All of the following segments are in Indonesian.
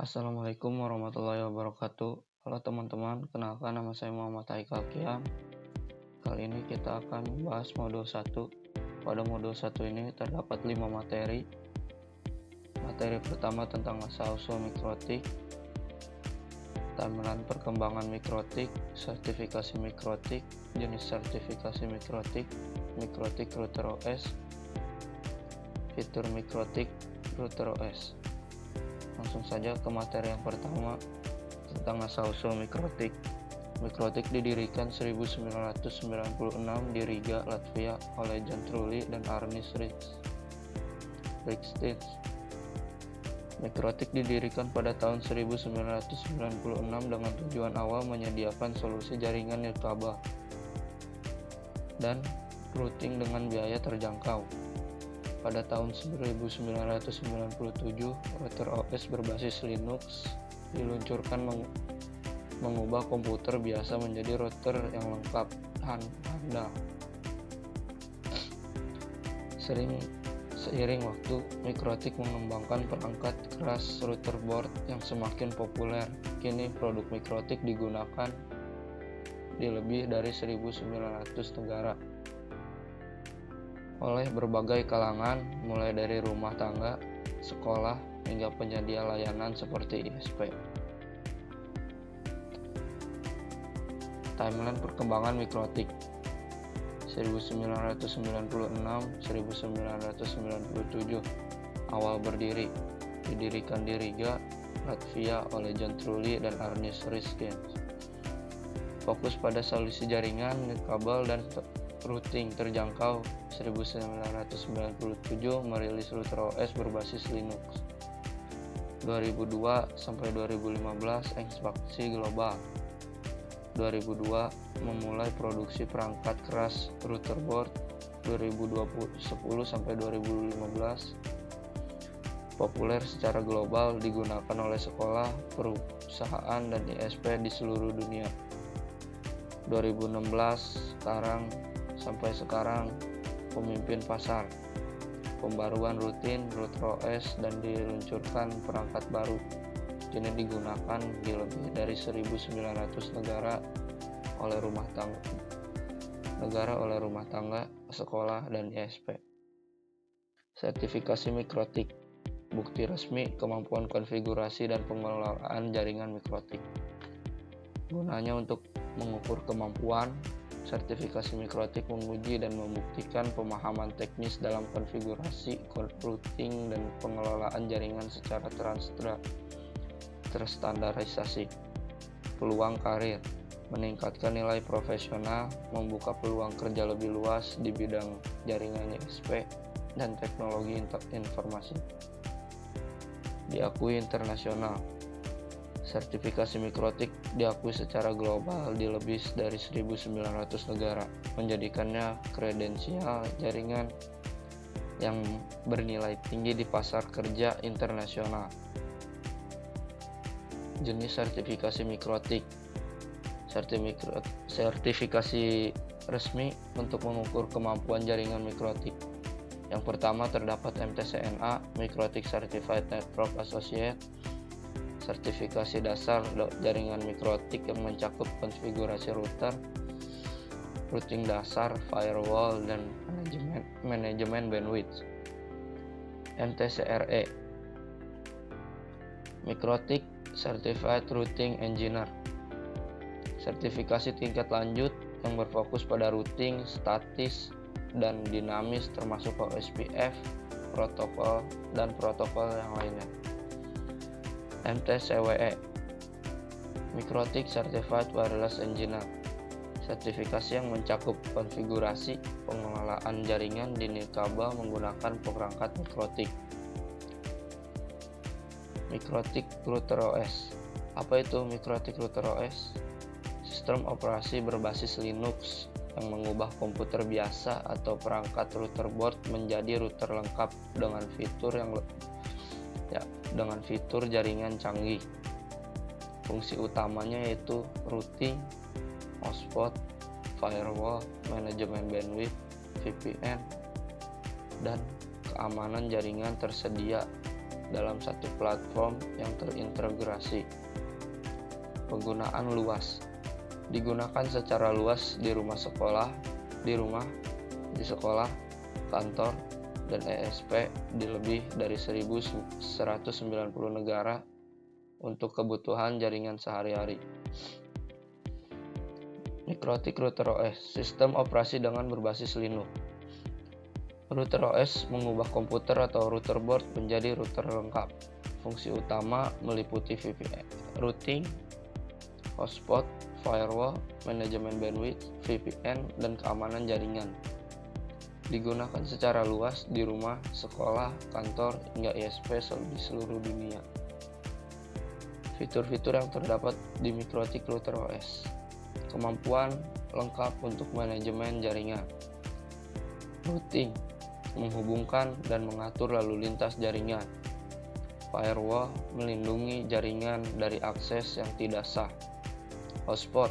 Assalamualaikum warahmatullahi wabarakatuh. Halo teman-teman, kenalkan nama saya Muhammad Haikal Kiam. Kali ini kita akan membahas modul 1. Pada modul 1 ini terdapat 5 materi. Materi pertama tentang asal-usul mikrotik, timeline perkembangan mikrotik, sertifikasi mikrotik, jenis sertifikasi mikrotik, mikrotik router OS, fitur mikrotik router OS. Langsung saja ke materi yang pertama tentang asal-usul mikrotik. Mikrotik didirikan 1996 di Riga, Latvia oleh Jan Trulli dan Arnis Rikstins. Mikrotik didirikan pada tahun 1996 dengan tujuan awal menyediakan solusi jaringan nirkabel dan routing dengan biaya terjangkau. Pada tahun 1997, router OS berbasis Linux diluncurkan mengubah komputer biasa menjadi router yang lengkap dan handal. Seiring waktu, Mikrotik mengembangkan perangkat keras router board yang semakin populer. Kini produk Mikrotik digunakan di lebih dari 1.900 negara oleh berbagai kalangan, mulai dari rumah tangga, sekolah, hingga penyedia layanan seperti ISP. Timeline perkembangan Mikrotik 1996-1997. Awal berdiri, didirikan di Riga, Latvia oleh Jan Trulli dan Arnis Rikstins. Fokus pada solusi jaringan, nirkabel, dan routing terjangkau. 1997 merilis router OS berbasis Linux. 2002-2015 ekspansi global. 2002 memulai produksi perangkat keras router board. 2010-2015 populer secara global, digunakan oleh sekolah, perusahaan, dan ISP di seluruh dunia. 2016 sampai sekarang pemimpin pasar, pembaruan rutin router OS, dan diluncurkan perangkat baru. Kini digunakan di lebih dari 1.900 negara oleh rumah tangga, sekolah, dan ISP. Sertifikasi Mikrotik, bukti resmi kemampuan konfigurasi dan pengelolaan jaringan Mikrotik. Gunanya untuk mengukur kemampuan. Sertifikasi Mikrotik menguji dan membuktikan pemahaman teknis dalam konfigurasi, routing, dan pengelolaan jaringan secara terstandarisasi. Peluang karir, meningkatkan nilai profesional, membuka peluang kerja lebih luas di bidang jaringan ISP dan teknologi informasi. Diakui internasional. Sertifikasi Mikrotik diakui secara global di lebih dari 1.900 negara, menjadikannya kredensial jaringan yang bernilai tinggi di pasar kerja internasional. Jenis sertifikasi Mikrotik. Sertifikasi resmi untuk mengukur kemampuan jaringan Mikrotik. Yang pertama terdapat MTCNA, Mikrotik Certified Network Associate. Sertifikasi dasar jaringan Mikrotik yang mencakup konfigurasi router, routing dasar, firewall, dan manajemen bandwidth. MTCRE, Mikrotik Certified Routing Engineer. Sertifikasi tingkat lanjut yang berfokus pada routing statis dan dinamis termasuk OSPF, protokol, dan protokol yang lainnya. MTCWE, Mikrotik Certified Wireless Engineer. Sertifikasi yang mencakup konfigurasi pengelolaan jaringan di nirkabel menggunakan perangkat Mikrotik. Mikrotik Router OS. Apa itu Mikrotik Router OS? Sistem operasi berbasis Linux yang mengubah komputer biasa atau perangkat router board menjadi router lengkap dengan fitur jaringan canggih. Fungsi utamanya yaitu routing, hotspot, firewall, manajemen bandwidth, VPN, dan keamanan jaringan tersedia dalam satu platform yang terintegrasi. Penggunaan luas digunakan secara luas di sekolah, di sekolah, kantor, dan ESP di lebih dari 1.190 negara untuk kebutuhan jaringan sehari-hari. Mikrotik Router OS, sistem operasi dengan berbasis Linux. Router OS mengubah komputer atau router board menjadi router lengkap. Fungsi utama meliputi VPN, routing, hotspot, firewall, manajemen bandwidth, VPN, dan keamanan jaringan. Digunakan secara luas di rumah, sekolah, kantor, hingga ISP di seluruh dunia. Fitur-fitur yang terdapat di Mikrotik Router OS. Kemampuan lengkap untuk manajemen jaringan. Routing, menghubungkan dan mengatur lalu lintas jaringan. Firewall, melindungi jaringan dari akses yang tidak sah. Hotspot,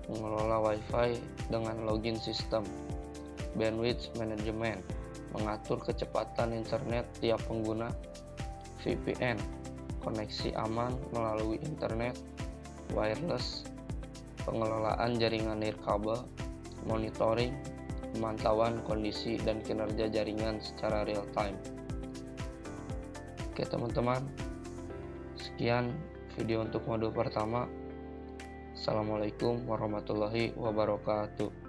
mengelola Wi-Fi dengan login sistem. Bandwidth Management, mengatur kecepatan internet tiap pengguna. VPN, koneksi aman melalui internet, wireless, pengelolaan jaringan nirkabel, monitoring, pemantauan kondisi dan kinerja jaringan secara real time. Oke teman-teman, sekian video untuk modul pertama. Assalamualaikum warahmatullahi wabarakatuh.